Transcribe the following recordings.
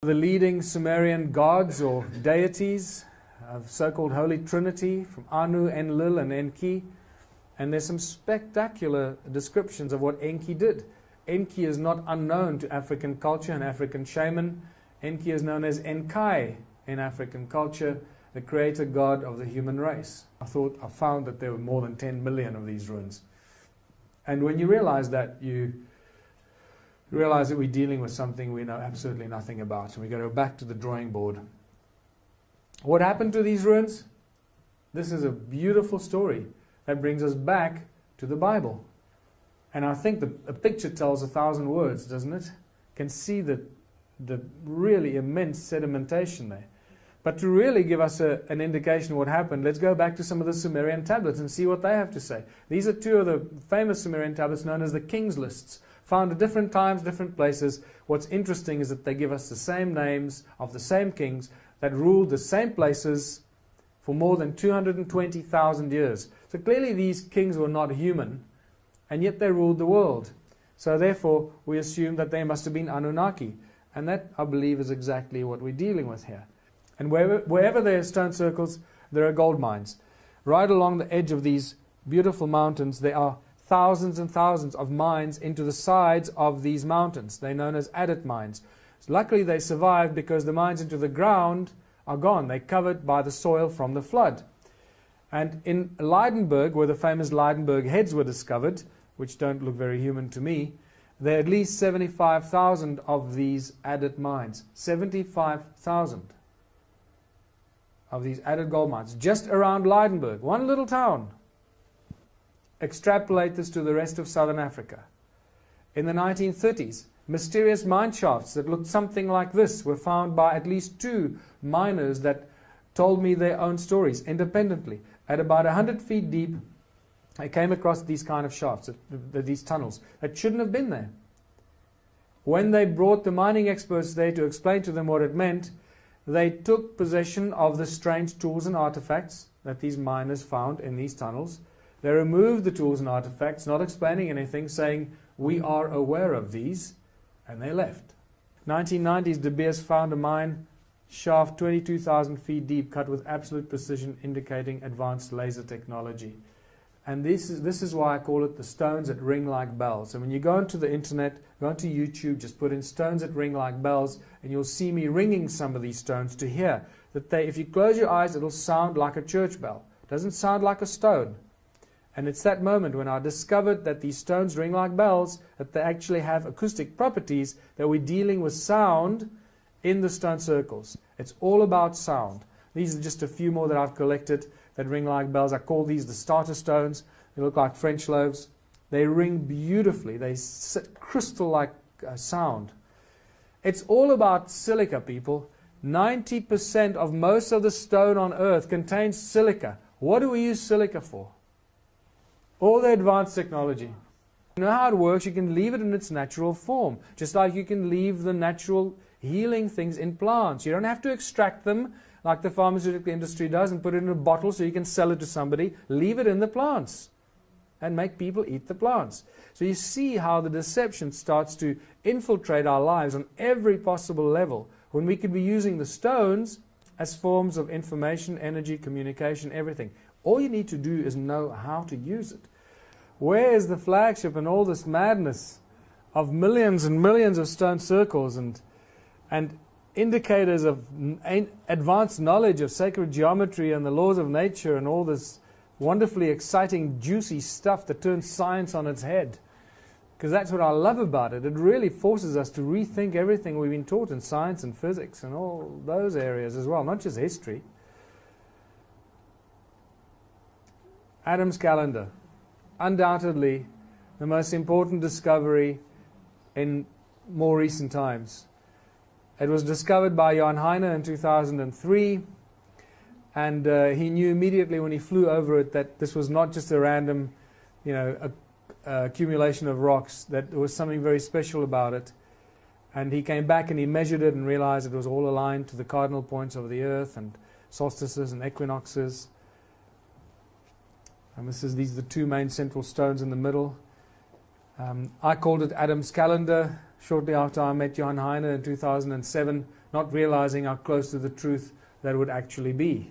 The leading Sumerian gods or deities of so-called Holy Trinity, from Anu, Enlil, and Enki. And there's some spectacular descriptions of what Enki did. Enki is not unknown to African culture and African shaman. Enki is known as Enkai in African culture, the creator god of the human race. I found that there were more than 10 million of these ruins. And when you realize that, you realize that we're dealing with something we know absolutely nothing about. And we go back to the drawing board. What happened to these ruins? This is a beautiful story that brings us back to the Bible. And I think a picture tells 1,000 words, doesn't it? Can see the really immense sedimentation there. But to really give us an indication of what happened, let's go back to some of the Sumerian tablets and see what they have to say. These are two of the famous Sumerian tablets known as the King's Lists, found at different times, different places. What's interesting is that they give us the same names of the same kings that ruled the same places for more than 220,000 years. So clearly these kings were not human, and yet they ruled the world. So therefore, we assume that they must have been Anunnaki. And that, I believe, is exactly what we're dealing with here. And wherever there are stone circles, there are gold mines. Right along the edge of these beautiful mountains, there are thousands and thousands of mines into the sides of these mountains. They're known as adit mines. So luckily, they survived because the mines into the ground are gone. They're covered by the soil from the flood. And in Leidenburg, where the famous Leidenburg heads were discovered, which don't look very human to me, there are at least 75,000 of these adit mines. 75,000 of these adit gold mines, just around Leidenburg, one little town. Extrapolate this to the rest of southern Africa. In the 1930s, mysterious mine shafts that looked something like this were found by at least 2 miners that told me their own stories independently. At about 100 feet deep, I came across these kind of shafts, these tunnels, that shouldn't have been there. When they brought the mining experts there to explain to them what it meant, they took possession of the strange tools and artifacts that these miners found in these tunnels. They removed the tools and artifacts, not explaining anything, saying, "We are aware of these," and they left. 1990s, De Beers found a mine shaft 22,000 feet deep, cut with absolute precision, indicating advanced laser technology. And this is why I call it the stones that ring like bells. So when you go onto the internet, go onto YouTube, just put in stones that ring like bells, and you'll see me ringing some of these stones to hear that if you close your eyes, it'll sound like a church bell. It doesn't sound like a stone. And it's that moment when I discovered that these stones ring like bells, that they actually have acoustic properties, that we're dealing with sound in the stone circles. It's all about sound. These are just a few more that I've collected that ring like bells. I call these the starter stones. They look like French loaves. They ring beautifully. They sit crystal-like sound. It's all about silica, people. 90% of most of the stone on earth contains silica. What do we use silica for? All the advanced technology. You know how it works? You can leave it in its natural form, just like you can leave the natural healing things in plants. You don't have to extract them like the pharmaceutical industry does and put it in a bottle so you can sell it to somebody. Leave it in the plants and make people eat the plants. So you see how the deception starts to infiltrate our lives on every possible level, when we could be using the stones as forms of information, energy, communication, everything. All you need to do is know how to use it. Where is the flagship and all this madness of millions and millions of stone circles and indicators of advanced knowledge of sacred geometry and the laws of nature and all this wonderfully exciting, juicy stuff that turns science on its head? Because that's what I love about it. It really forces us to rethink everything we've been taught in science and physics and all those areas as well, not just history. Adam's calendar. Undoubtedly the most important discovery in more recent times. It was discovered by Jan Heine in 2003, and he knew immediately when he flew over it that this was not just a random, accumulation of rocks, that there was something very special about it. And he came back and he measured it and realized it was all aligned to the cardinal points of the earth and solstices and equinoxes. And these are the two main central stones in the middle. I called it Adam's calendar shortly after I met Jan Heine in 2007, not realizing how close to the truth that would actually be.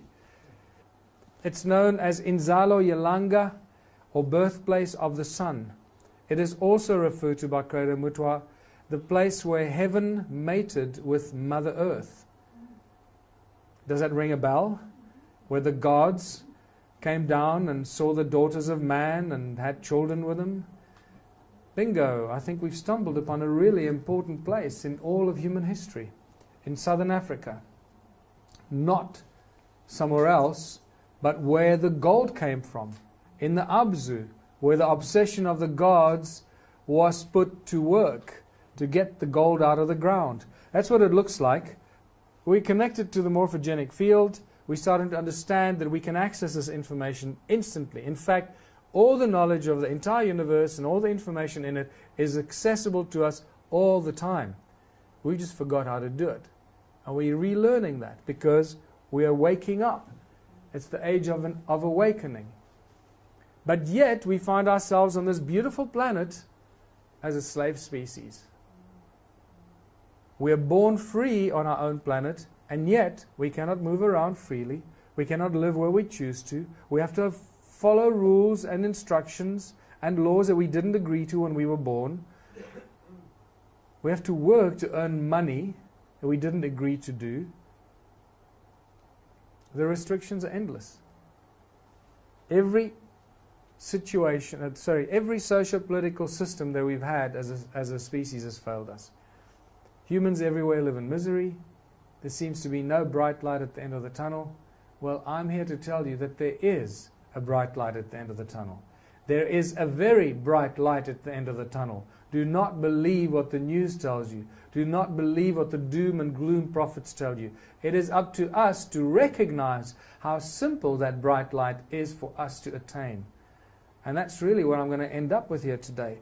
It's known as Inzalo Yelanga, or birthplace of the sun. It is also referred to by Creator Mutwa, the place where heaven mated with Mother Earth. Does that ring a bell? Where the gods came down and saw the daughters of man and had children with them? Bingo! I think we've stumbled upon a really important place in all of human history, in southern Africa. Not somewhere else, but where the gold came from, in the Abzu, where the obsession of the gods was put to work to get the gold out of the ground. That's what it looks like. We connected to the morphogenic field. We're starting to understand that we can access this information instantly. In fact, all the knowledge of the entire universe and all the information in it is accessible to us all the time. We just forgot how to do it. And we're relearning that because we are waking up. It's the age of awakening. But yet we find ourselves on this beautiful planet as a slave species. We are born free on our own planet, and yet we cannot move around freely. We cannot live where we choose to. We have to follow rules and instructions and laws that we didn't agree to when we were born. We have to work to earn money that we didn't agree to do. The restrictions are endless. Every situation, every socio-political system that we've had as a species has failed us. Humans everywhere live in misery. There seems to be no bright light at the end of the tunnel. Well, I'm here to tell you that there is a bright light at the end of the tunnel. There is a very bright light at the end of the tunnel. Do not believe what the news tells you. Do not believe what the doom and gloom prophets tell you. It is up to us to recognize how simple that bright light is for us to attain. And that's really what I'm going to end up with here today.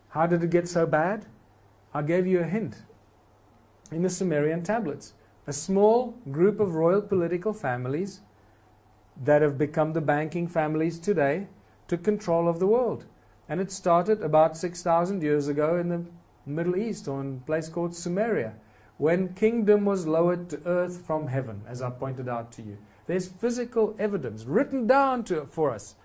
How did it get so bad? I gave you a hint in the Sumerian tablets. A small group of royal political families that have become the banking families today took control of the world. And it started about 6,000 years ago in the Middle East, or in a place called Sumeria, when kingdom was lowered to earth from heaven, as I pointed out to you. There's physical evidence written down for us.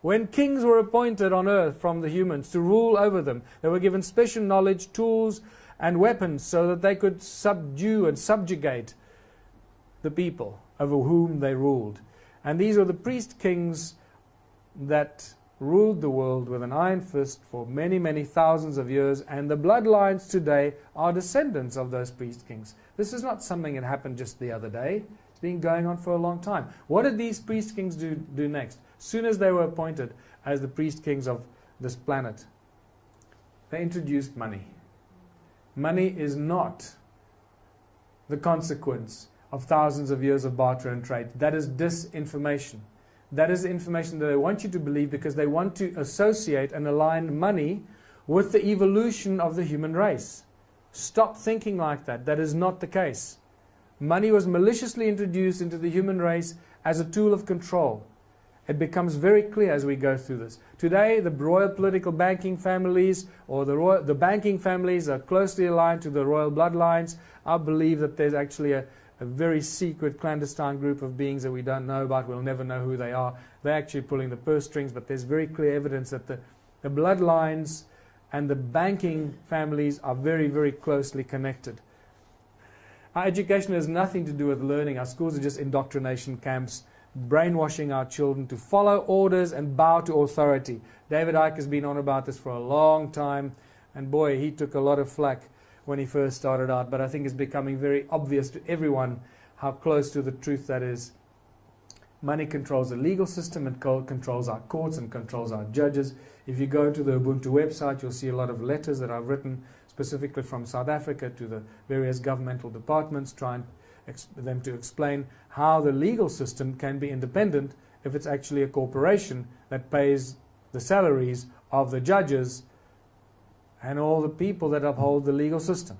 When kings were appointed on earth from the humans to rule over them, they were given special knowledge, tools, and weapons so that they could subdue and subjugate the people over whom they ruled. And these were the priest kings that ruled the world with an iron fist for many, many thousands of years, and the bloodlines today are descendants of those priest kings. This is not something that happened just the other day. It's been going on for a long time. What did these priest kings do next? Soon as they were appointed as the priest kings of this planet, they introduced money. Money is not the consequence of thousands of years of barter and trade. That is disinformation. That is the information that they want you to believe because they want to associate and align money with the evolution of the human race. Stop thinking like that. That is not the case. Money was maliciously introduced into the human race as a tool of control. It becomes very clear as we go through this. Today, the royal political banking families or the banking families are closely aligned to the royal bloodlines. I believe that there's actually a very secret, clandestine group of beings that we don't know about. We'll never know who they are. They're actually pulling the purse strings, but there's very clear evidence that the bloodlines and the banking families are very, very closely connected. Our education has nothing to do with learning. Our schools are just indoctrination camps, brainwashing our children to follow orders and bow to authority. David Icke has been on about this for a long time, and boy, he took a lot of flack when he first started out, but I think it's becoming very obvious to everyone how close to the truth that is. Money controls the legal system, it controls our courts and controls our judges. If you go to the Ubuntu website, you'll see a lot of letters that I've written specifically from South Africa to the various governmental departments, trying them to explain how the legal system can be independent if it's actually a corporation that pays the salaries of the judges and all the people that uphold the legal system.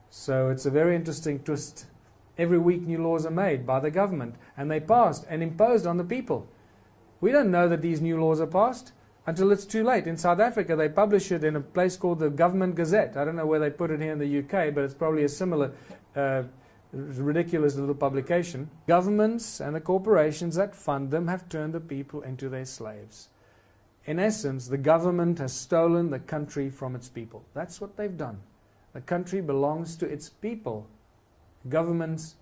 So it's a very interesting twist. Every week new laws are made by the government, and they passed and imposed on the people. We don't know that these new laws are passed until it's too late. In South Africa, they publish it in a place called the Government Gazette. I don't know where they put it here in the UK, but it's probably a similar ridiculous little publication. Governments and the corporations that fund them have turned the people into their slaves. In essence, the government has stolen the country from its people. That's what they've done. The country belongs to its people. Governments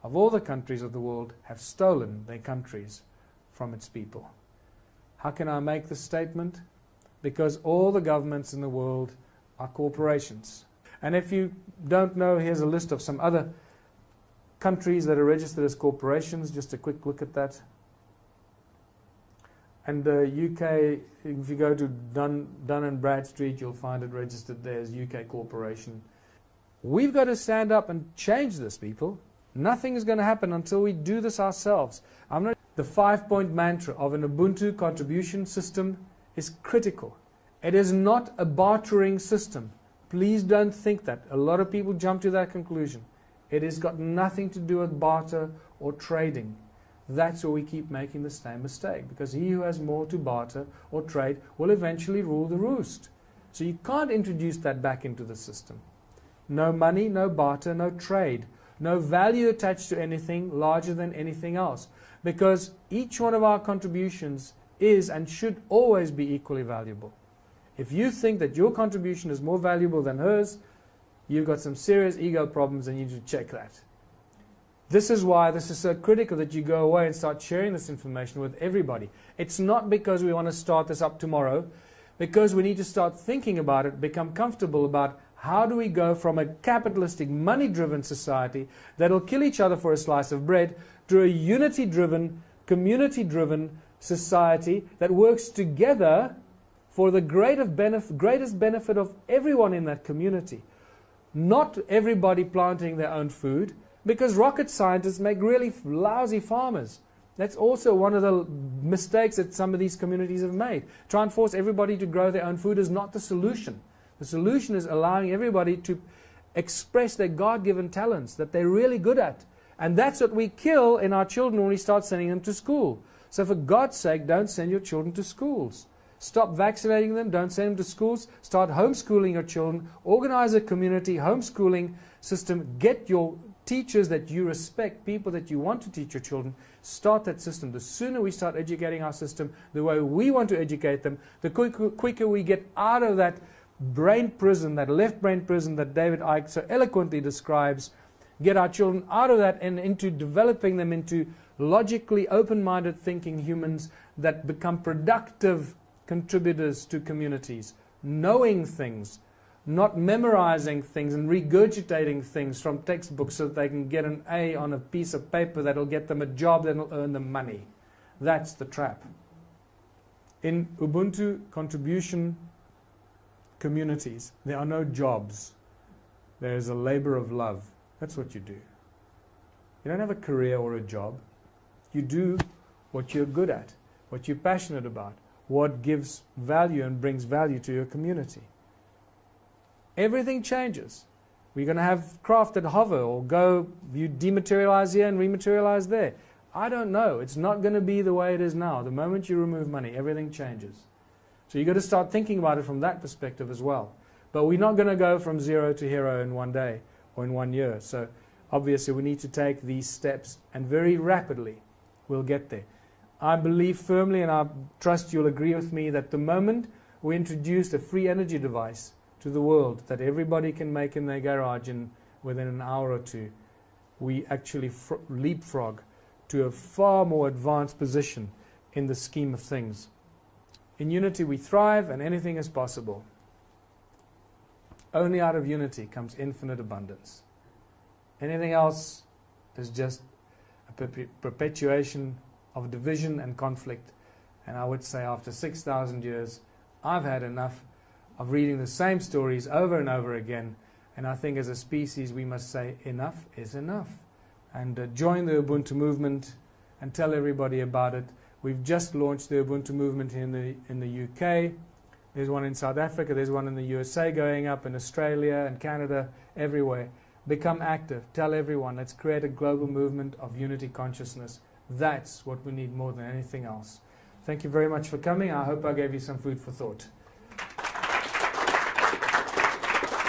of all the countries of the world have stolen their countries from its people. How can I make this statement? Because all the governments in the world are corporations. And if you don't know, here's a list of some other countries that are registered as corporations. Just a quick look at that. And the UK, if you go to Dun and Bradstreet, you'll find it registered there as UK corporation. We've got to stand up and change this, people. Nothing is going to happen until we do this ourselves. The 5-point mantra of an Ubuntu contribution system is critical. It is not a bartering system. Please don't think that. A lot of people jump to that conclusion. It has got nothing to do with barter or trading. That's where we keep making the same mistake, because he who has more to barter or trade will eventually rule the roost. So you can't introduce that back into the system. No money, no barter, no trade, no value attached to anything larger than anything else, because each one of our contributions is and should always be equally valuable. If you think that your contribution is more valuable than hers, you've got some serious ego problems and you need to check that. This is why this is so critical that you go away and start sharing this information with everybody. It's not because we want to start this up tomorrow, because we need to start thinking about it, become comfortable about how do we go from a capitalistic, money-driven society that'll kill each other for a slice of bread to a unity-driven, community-driven society that works together for the greatest benefit of everyone in that community. Not everybody planting their own food, because rocket scientists make really lousy farmers. That's also one of the mistakes that some of these communities have made. Try and force everybody to grow their own food is not the solution. The solution is allowing everybody to express their God-given talents that they're really good at. And that's what we kill in our children when we start sending them to school. So for God's sake, don't send your children to schools. Stop vaccinating them, don't send them to schools. Start homeschooling your children. Organize a community homeschooling system. Get your teachers that you respect, people that you want to teach your children. Start that system. The sooner we start educating our system the way we want to educate them, the quicker we get out of that brain prison, that left brain prison that David Icke so eloquently describes, get our children out of that and into developing them into logically open-minded thinking humans that become productive contributors to communities, knowing things, not memorizing things and regurgitating things from textbooks so that they can get an A on a piece of paper that'll get them a job that'll earn them money. That's the trap. In Ubuntu contribution communities, there are no jobs. There is a labor of love. That's what you do. You don't have a career or a job. You do what you're good at, what you're passionate about, what gives value and brings value to your community. Everything changes. We're going to have craft that hover or go, you dematerialize here and rematerialize there. I don't know. It's not going to be the way it is now. The moment you remove money, everything changes. So you've got to start thinking about it from that perspective as well. But we're not going to go from zero to hero in one day or in 1 year. So obviously we need to take these steps, and very rapidly we'll get there. I believe firmly, and I trust you'll agree with me, that the moment we introduced a free energy device to the world that everybody can make in their garage within an hour or two, we actually leapfrog to a far more advanced position in the scheme of things. In unity we thrive, and anything is possible. Only out of unity comes infinite abundance. Anything else is just a perpetuation of division and conflict. And I would say after 6,000 years, I've had enough of reading the same stories over and over again. And I think as a species, we must say enough is enough. And join the Ubuntu movement and tell everybody about it. We've just launched the Ubuntu movement in the UK. There's one in South Africa. There's one in the USA going up, in Australia and Canada, everywhere. Become active. Tell everyone. Let's create a global movement of unity consciousness. That's what we need more than anything else. Thank you very much for coming. I hope I gave you some food for thought.